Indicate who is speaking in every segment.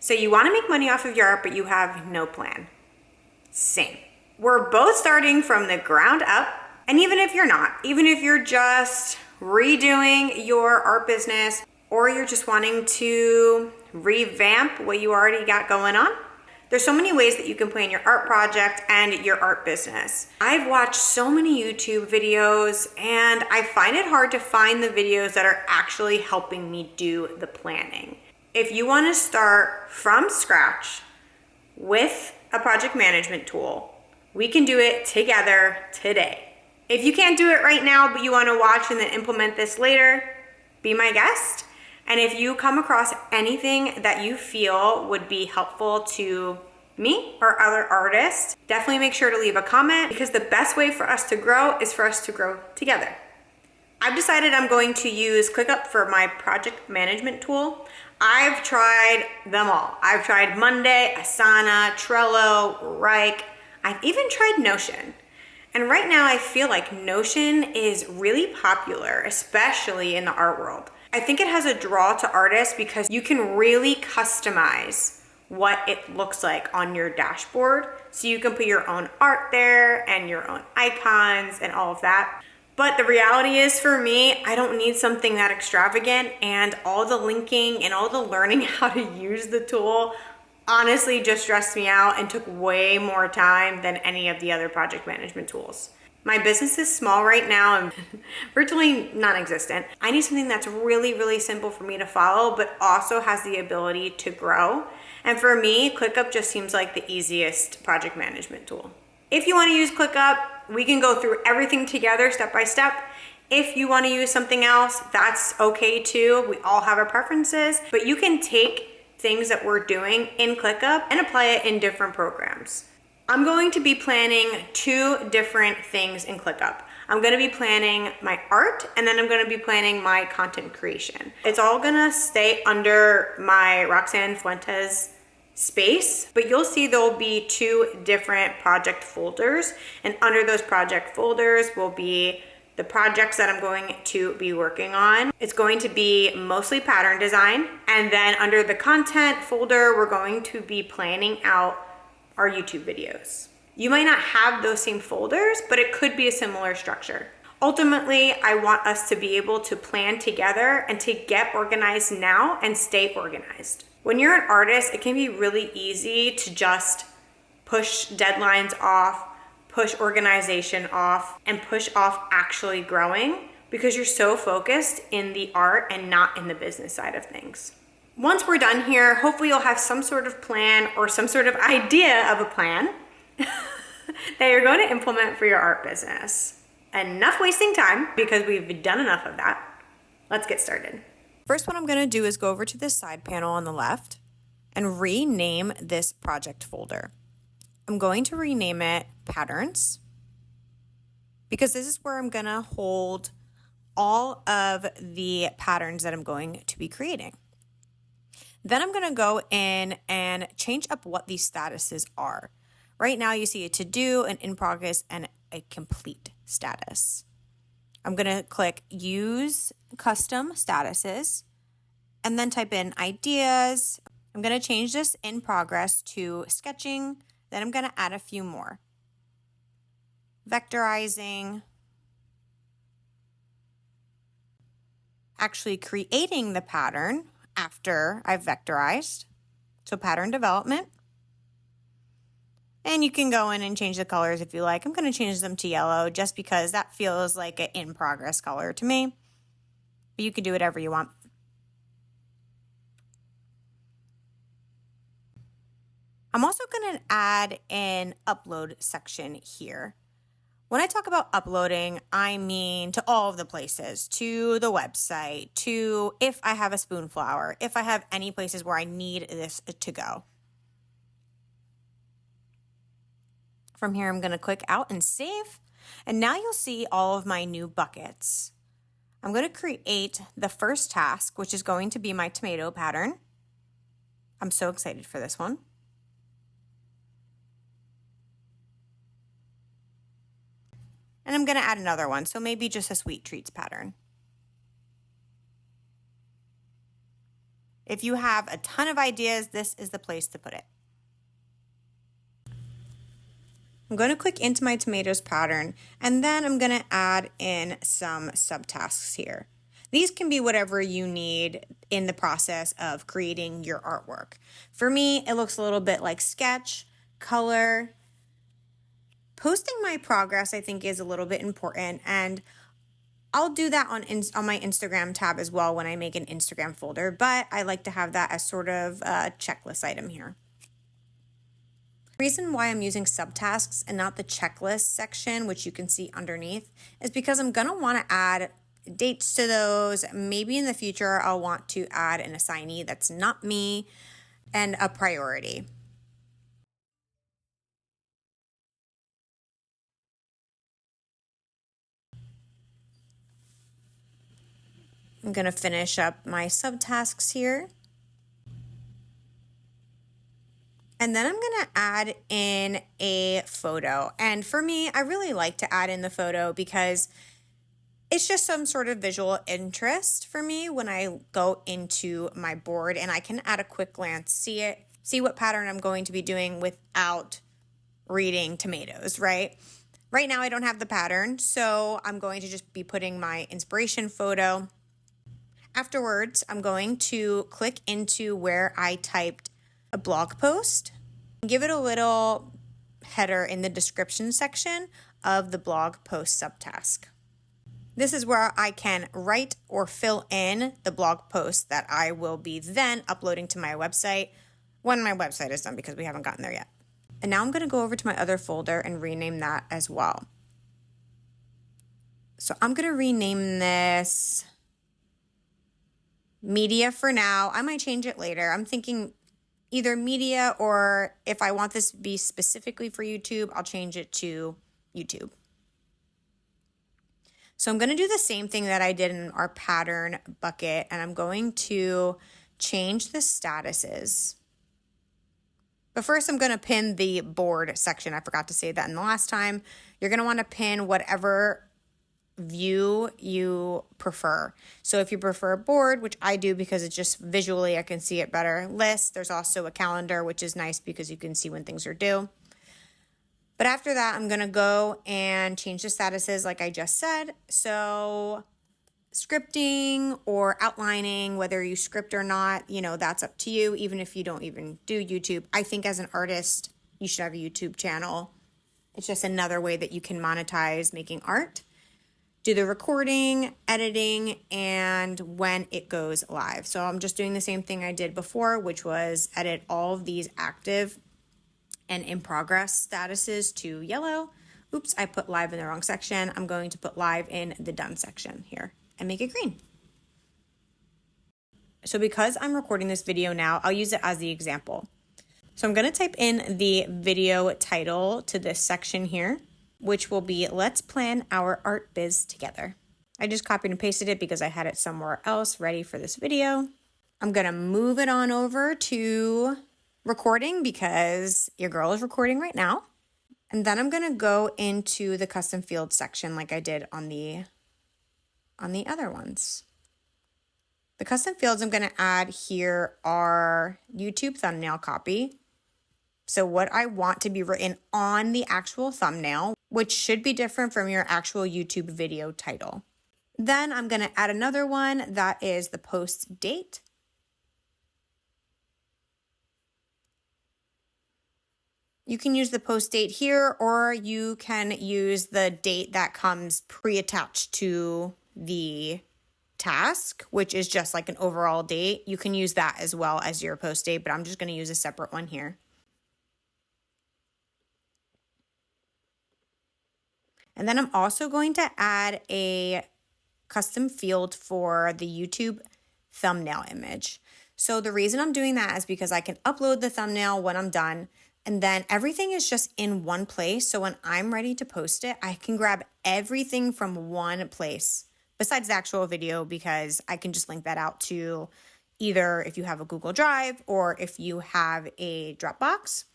Speaker 1: So you want to make money off of your art, but you have no plan. Same. We're both starting from the ground up. And even if you're not, even if you're just redoing your art business, or you're just wanting to revamp what you already got going on, there's so many ways that you can plan your art project and your art business. I've watched so many YouTube videos and I find it hard to find the videos that are actually helping me do the planning. If you want to start from scratch with a project management tool, we can do it together today. If you can't do it right now, but you want to watch and then implement this later, be my guest. And if you come across anything that you feel would be helpful to me or other artists, definitely make sure to leave a comment, because the best way for us to grow is for us to grow together. I've decided I'm going to use ClickUp for my project management tool. I've tried them all. I've tried Monday, Asana, Trello, Wrike. I've even tried Notion. And right now I feel like Notion is really popular, especially in the art world. I think it has a draw to artists because you can really customize what it looks like on your dashboard. So you can put your own art there and your own icons and all of that. But the reality is, for me, I don't need something that extravagant, and all the linking and all the learning how to use the tool honestly just stressed me out and took way more time than any of the other project management tools. My business is small right now and virtually non-existent. I need something that's really, really simple for me to follow, but also has the ability to grow. And for me, ClickUp just seems like the easiest project management tool. If you want to use ClickUp, we can go through everything together step by step. If you want to use something else, that's okay too. We all have our preferences, but you can take things that we're doing in ClickUp and apply it in different programs. I'm going to be planning 2 different things in ClickUp. I'm going to be planning my art, and then I'm going to be planning my content creation. It's all going to stay under my Roxanne Fuentes space, but you'll see there'll be 2 different project folders, and under those project folders will be the projects that I'm going to be working on. It's going to be mostly pattern design, and then under the content folder, we're going to be planning out our YouTube videos. You might not have those same folders, but it could be a similar structure. Ultimately, I want us to be able to plan together and to get organized now and stay organized. When you're an artist, it can be really easy to just push deadlines off, push organization off, and push off actually growing because you're so focused in the art and not in the business side of things. Once we're done here, hopefully you'll have some sort of plan or some sort of idea of a plan that you're going to implement for your art business. Enough wasting time, because we've done enough of that. Let's get started. First, what I'm going to do is go over to this side panel on the left and rename this project folder. I'm going to rename it Patterns, because this is where I'm going to hold all of the patterns that I'm going to be creating. Then I'm going to go in and change up what these statuses are. Right now you see a to-do, an in progress, and a complete status. I'm going to click Use Custom Statuses and then type in ideas. I'm going to change this in progress to sketching. Then I'm going to add a few more. Vectorizing. Actually creating the pattern after I've vectorized. So pattern development. And you can go in and change the colors if you like. I'm going to change them to yellow just because that feels like an in progress color to me. But you can do whatever you want. I'm also going to add an upload section here. When I talk about uploading, I mean to all of the places, to the website, to if I have a Spoonflower, if I have any places where I need this to go. From here, I'm going to click out and save. And now you'll see all of my new buckets. I'm going to create the first task, which is going to be my tomato pattern. I'm so excited for this one. And I'm going to add another one, so maybe just a sweet treats pattern. If you have a ton of ideas, this is the place to put it. I'm going to click into my tomatoes pattern, and then I'm going to add in some subtasks here. These can be whatever you need in the process of creating your artwork. For me, it looks a little bit like sketch, color. Posting my progress, I think, is a little bit important, and I'll do that on my Instagram tab as well when I make an Instagram folder, but I like to have that as sort of a checklist item here. The reason why I'm using subtasks and not the checklist section, which you can see underneath, is because I'm going to want to add dates to those. Maybe in the future, I'll want to add an assignee that's not me and a priority. I'm going to finish up my subtasks here. And then I'm going to add in a photo. And for me, I really like to add in the photo because it's just some sort of visual interest for me when I go into my board, and I can at a quick glance see what pattern I'm going to be doing without reading tomatoes, right? Right now I don't have the pattern, so I'm going to just be putting my inspiration photo. Afterwards, I'm going to click into where I typed a blog post, give it a little header in the description section of the blog post subtask. This is where I can write or fill in the blog post that I will be then uploading to my website when my website is done, because we haven't gotten there yet. And now I'm going to go over to my other folder and rename that as well. So I'm going to rename this media for now. I might change it later. I'm thinking either media, or if I want this to be specifically for YouTube, I'll change it to YouTube. So I'm going to do the same thing that I did in our pattern bucket, and I'm going to change the statuses. But first I'm going to pin the board section. I forgot to say that in the last time. You're going to want to pin whatever view you prefer. So if you prefer board, which I do because it's just visually I can see it better, list, there's also a calendar, which is nice because you can see when things are due. But after that, I'm going to go and change the statuses like I just said. So scripting or outlining, whether you script or not, that's up to you, even if you don't even do YouTube. I think as an artist, you should have a YouTube channel. It's just another way that you can monetize making art. Do the recording, editing, and when it goes live. So I'm just doing the same thing I did before, which was edit all of these active and in progress statuses to yellow. Oops, I put live in the wrong section. I'm going to put live in the done section here and make it green. So because I'm recording this video now, I'll use it as the example. So I'm going to type in the video title to this section here, which will be Let's Plan Our Art Biz Together. I just copied and pasted it because I had it somewhere else ready for this video. I'm going to move it on over to recording because your girl is recording right now. And then I'm going to go into the custom field section like I did on the other ones. The custom fields I'm going to add here are YouTube thumbnail copy. So what I want to be written on the actual thumbnail, which should be different from your actual YouTube video title. Then I'm going to add another one that is the post date. You can use the post date here, or you can use the date that comes pre-attached to the task, which is just like an overall date. You can use that as well as your post date, but I'm just going to use a separate one here. And then I'm also going to add a custom field for the YouTube thumbnail image. So the reason I'm doing that is because I can upload the thumbnail when I'm done, and then everything is just in one place. So when I'm ready to post it, I can grab everything from one place besides the actual video, because I can just link that out to either if you have a Google Drive or if you have a Dropbox.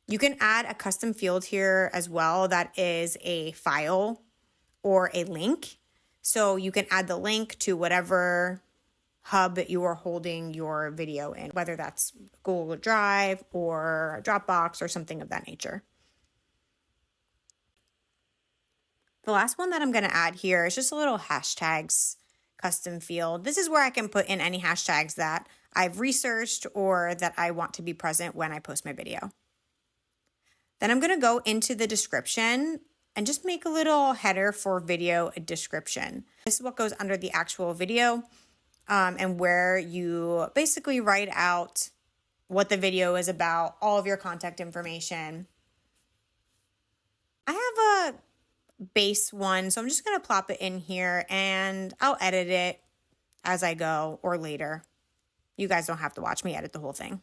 Speaker 1: You can add a custom field here as well that is a file or a link. So you can add the link to whatever hub that you are holding your video in, whether that's Google Drive or Dropbox or something of that nature. The last one that I'm going to add here is just a little hashtags custom field. This is where I can put in any hashtags that I've researched or that I want to be present when I post my video. Then I'm going to go into the description and just make a little header for video description. This is what goes under the actual video and where you basically write out what the video is about, all of your contact information. I have a base one, so I'm just going to plop it in here and I'll edit it as I go or later. You guys don't have to watch me edit the whole thing.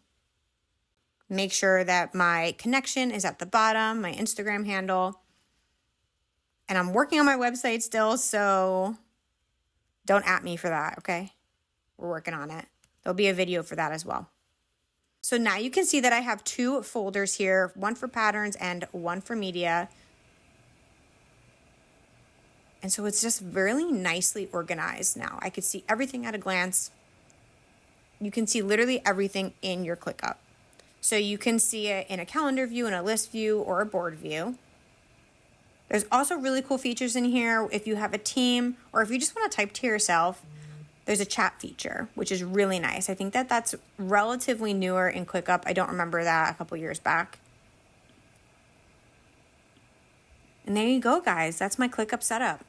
Speaker 1: Make sure that my connection is at the bottom, my Instagram handle. And I'm working on my website still, so don't at me for that, okay? We're working on it. There'll be a video for that as well. So now you can see that I have 2 folders here, one for patterns and one for media. And so it's just really nicely organized now. I could see everything at a glance. You can see literally everything in your ClickUp. So you can see it in a calendar view, in a list view, or a board view. There's also really cool features in here. If you have a team or if you just want to type to yourself, there's a chat feature, which is really nice. I think that that's relatively newer in ClickUp. I don't remember that a couple years back. And there you go, guys. That's my ClickUp setup.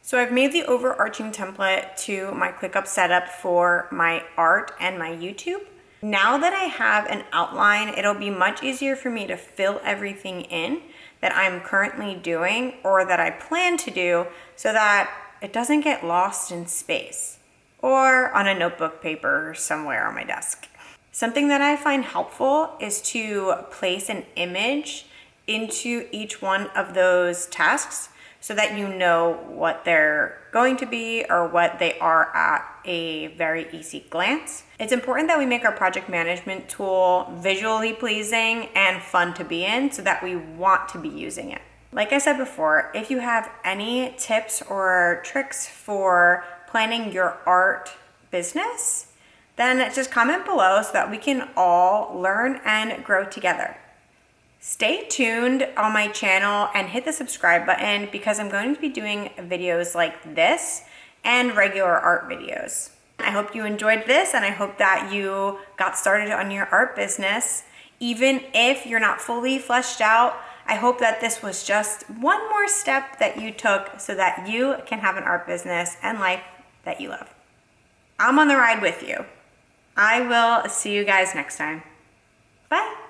Speaker 1: So I've made the overarching template to my ClickUp setup for my art and my YouTube. Now that I have an outline, it'll be much easier for me to fill everything in that I'm currently doing or that I plan to do so that it doesn't get lost in space or on a notebook paper somewhere on my desk. Something that I find helpful is to place an image into each one of those tasks so that you know what they're going to be or what they are at a very easy glance. It's important that we make our project management tool visually pleasing and fun to be in so that we want to be using it. Like I said before, if you have any tips or tricks for planning your art business, then just comment below so that we can all learn and grow together. Stay tuned on my channel and hit the subscribe button because I'm going to be doing videos like this and regular art videos. I hope you enjoyed this and I hope that you got started on your art business. Even if you're not fully fleshed out, I hope that this was just one more step that you took so that you can have an art business and life that you love. I'm on the ride with you. I will see you guys next time. Bye.